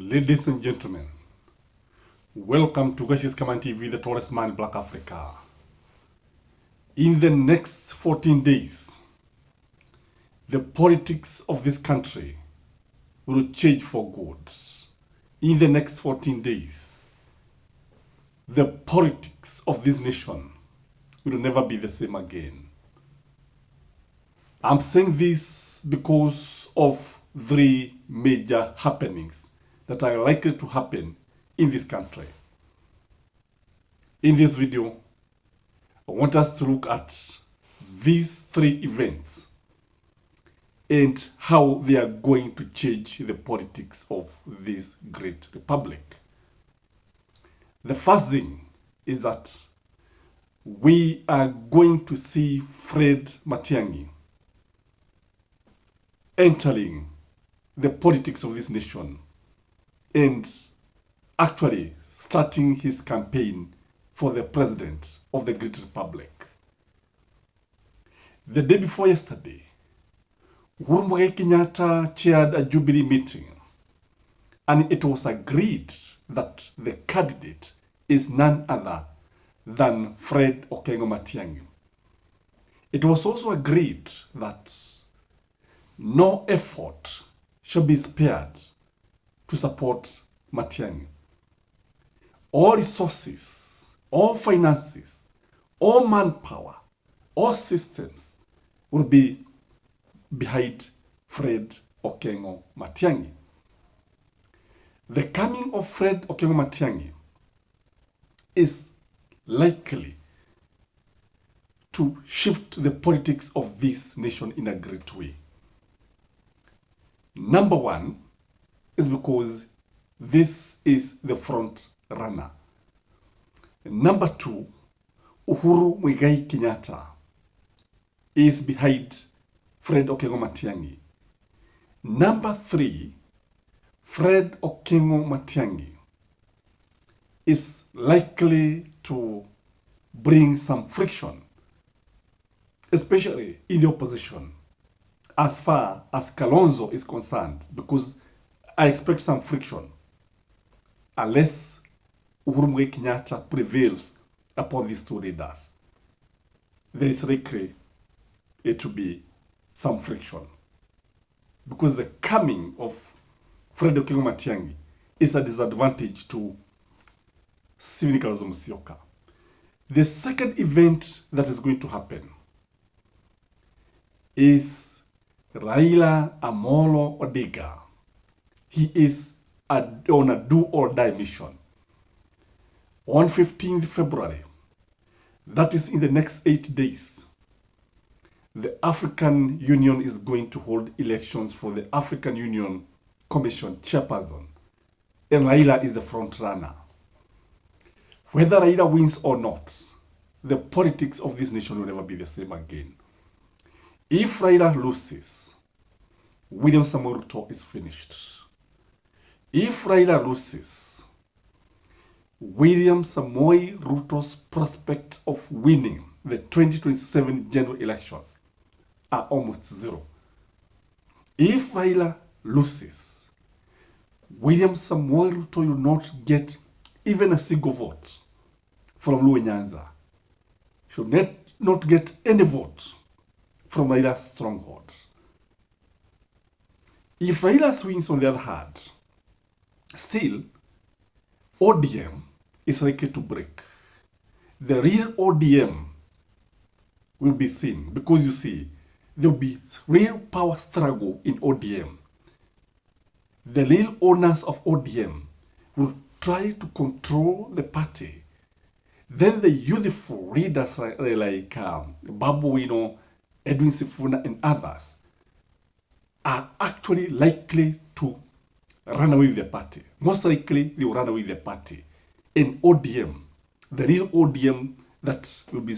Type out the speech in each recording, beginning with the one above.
Ladies and gentlemen, welcome to Gashi's Command TV, the tallest man in Black Africa. In the next 14 days, the politics of this country will change for good. In the next 14 days, the politics of this nation will never be the same again. I'm saying this because of three major happenings that are likely to happen in this country. In this video, I want us to look at these three events and how they are going to change the politics of this great republic. The first thing is that we are going to see Fred Matiang'i entering the politics of this nation and actually starting his campaign for the president of the great republic. The day before yesterday, Uhuru Muigai Kenyatta chaired a Jubilee meeting, and it was agreed that the candidate is none other than Fred Okengo Matiang'i. It was also agreed that no effort shall be spared to support Matiang'i. All resources, all finances, all manpower, all systems will be behind Fred Okengo Matiang'i. The coming of Fred Okengo Matiang'i is likely to shift the politics of this nation in a great way. Number one is because this is the front runner. Number two, Uhuru Muigai Kenyatta is behind Fred Okengo Matiang'i. Number three, Fred Okengo Matiang'i is likely to bring some friction, especially in the opposition, as far as Kalonzo is concerned, because I expect some friction unless Uhuru Muigai Kenyatta prevails upon these two leaders. There is likely to be some friction, because the coming of Fred Okengo Matiang'i is a disadvantage to Stephen Kalonzo Musyoka. The second event that is going to happen is Raila Amolo Odinga. He is on a do-or-die mission. On 15th February, that is in the next 8 days, the African Union is going to hold elections for the African Union Commission chairperson, and Raila is the front runner. Whether Raila wins or not, the politics of this nation will never be the same again. If Raila loses, William Samoei Ruto is finished. If Raila loses, William Samoei Ruto's prospect of winning the 2027 general elections are almost zero. If Raila loses, William Samoei Ruto will not get even a single vote from Luo Nyanza. He will not get any vote from Raila's stronghold. If Raila wins, on the other hand, still, ODM is likely to break. The real ODM will be seen, because you see, there will be real power struggle in ODM. The real owners of ODM will try to control the party. Then the youthful leaders like Babu Wino, Edwin Sifuna, and others are actually likely to run away with the party. Most likely, they will run away with the party. And ODM, the real ODM that will be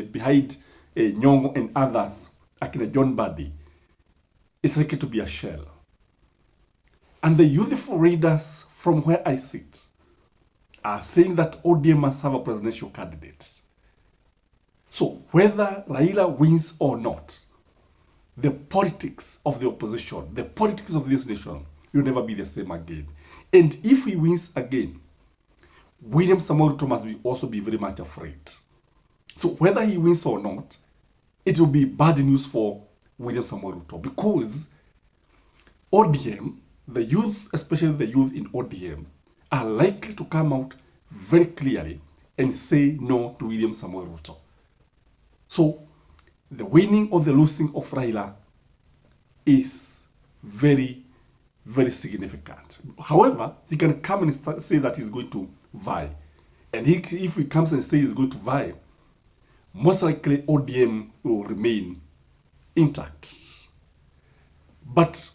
behind Nyong'o and others, like John Badi, is likely to be a shell. And the youthful leaders from where I sit are saying that ODM must have a presidential candidate. So whether Raila wins or not, the politics of the opposition, the politics of this nation will never be the same again. And if he wins again, William Samoei Ruto must also be very much afraid. So whether he wins or not, it will be bad news for William Samoei Ruto, because ODM, the youth, especially the youth in ODM, are likely to come out very clearly and say no to William Samoei Ruto. So the winning or the losing of Raila is very, very significant. However, he can come and say that he's going to vie. And if he comes and says he's going to vie, most likely ODM will remain intact. But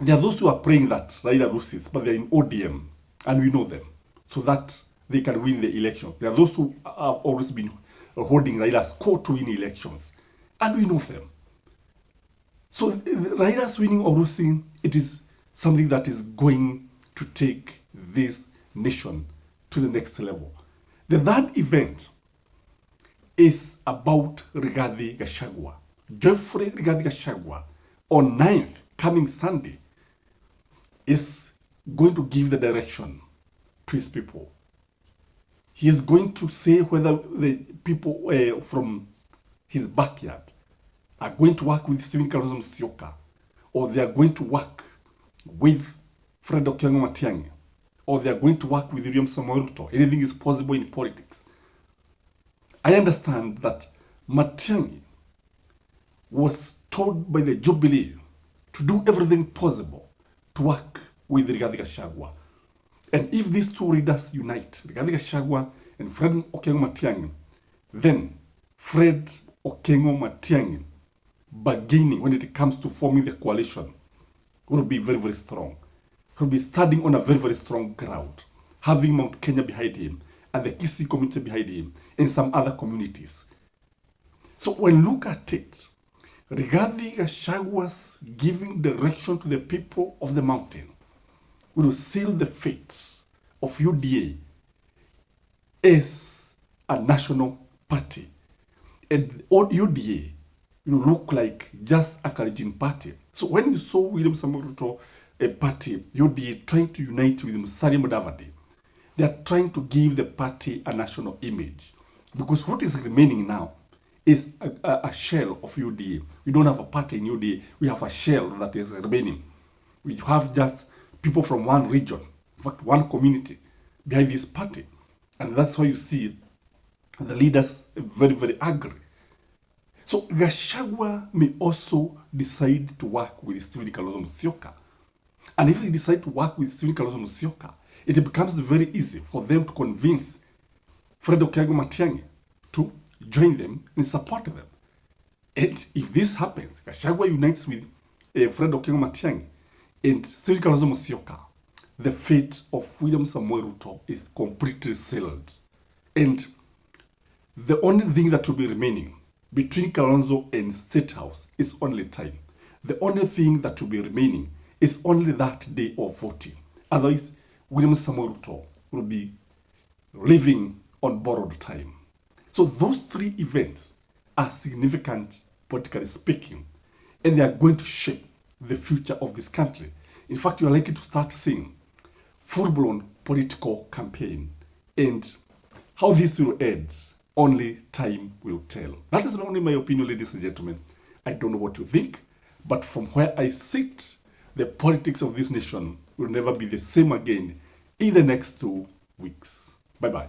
there are those who are praying that Raila loses, but they're in ODM, and we know them, so that they can win the election. There are those who have always been holding Raila's court to win elections, and we know them. So Raila's winning or losing, it is something that is going to take this nation to the next level. The third event is about Rigathi Gachagua. Geoffrey Rigathi Gachagua, on 9th, coming Sunday, is going to give the direction to his people. He is going to say whether the people from his backyard are going to work with Stephen Kalonzo Musyoka, or they are going to work with Fred Matiang'i, or they are going to work with William Samoei Ruto. Anything is possible in politics. I understand that Matiang'i was told by the Jubilee to do everything possible to work with Rigathi Gachagua. And if these two leaders unite, Rigathi Gachagua and Fred Matiang'i, then Fred Matiang'i bargaining when it comes to forming the coalition will be very, very strong. He'll be standing on a very, very strong ground, having Mount Kenya behind him and the Kisii community behind him and some other communities. So when look at it, Rigathi Gachagua's giving direction to the people of the mountain will seal the fate of UDA as a national party. And all UDA will look like just a Kalenjin party. So when you saw William Samoei Ruto party, UDA trying to unite with Musalia Mudavadi, they are trying to give the party a national image. Because what is remaining now is a shell of UDA. We don't have a party in UDA. We have a shell that is remaining. We have just people from one region, in fact, one community behind this party. And that's why you see the leaders very, very angry. So Gachagua may also decide to work with Stephen Kalonzo Musyoka. And if they decide to work with Stephen Kalonzo Musyoka, it becomes very easy for them to convince Fred Matiang'i to join them and support them. And if this happens, Gachagua unites with Fred Matiang'i and Stephen Kalonzo Musyoka, the fate of William Samoei Ruto is completely sealed. And the only thing that will be remaining between Kalonzo and State House is only time. The only thing that will be remaining is only that day of voting. Otherwise, William Samoei Ruto will be living on borrowed time. So those three events are significant, politically speaking, and they are going to shape the future of this country. In fact, you are likely to start seeing full-blown political campaign, and how this will end, only time will tell. That is not only my opinion, ladies and gentlemen. I don't know what you think, but from where I sit, the politics of this nation will never be the same again in the next 2 weeks. Bye-bye.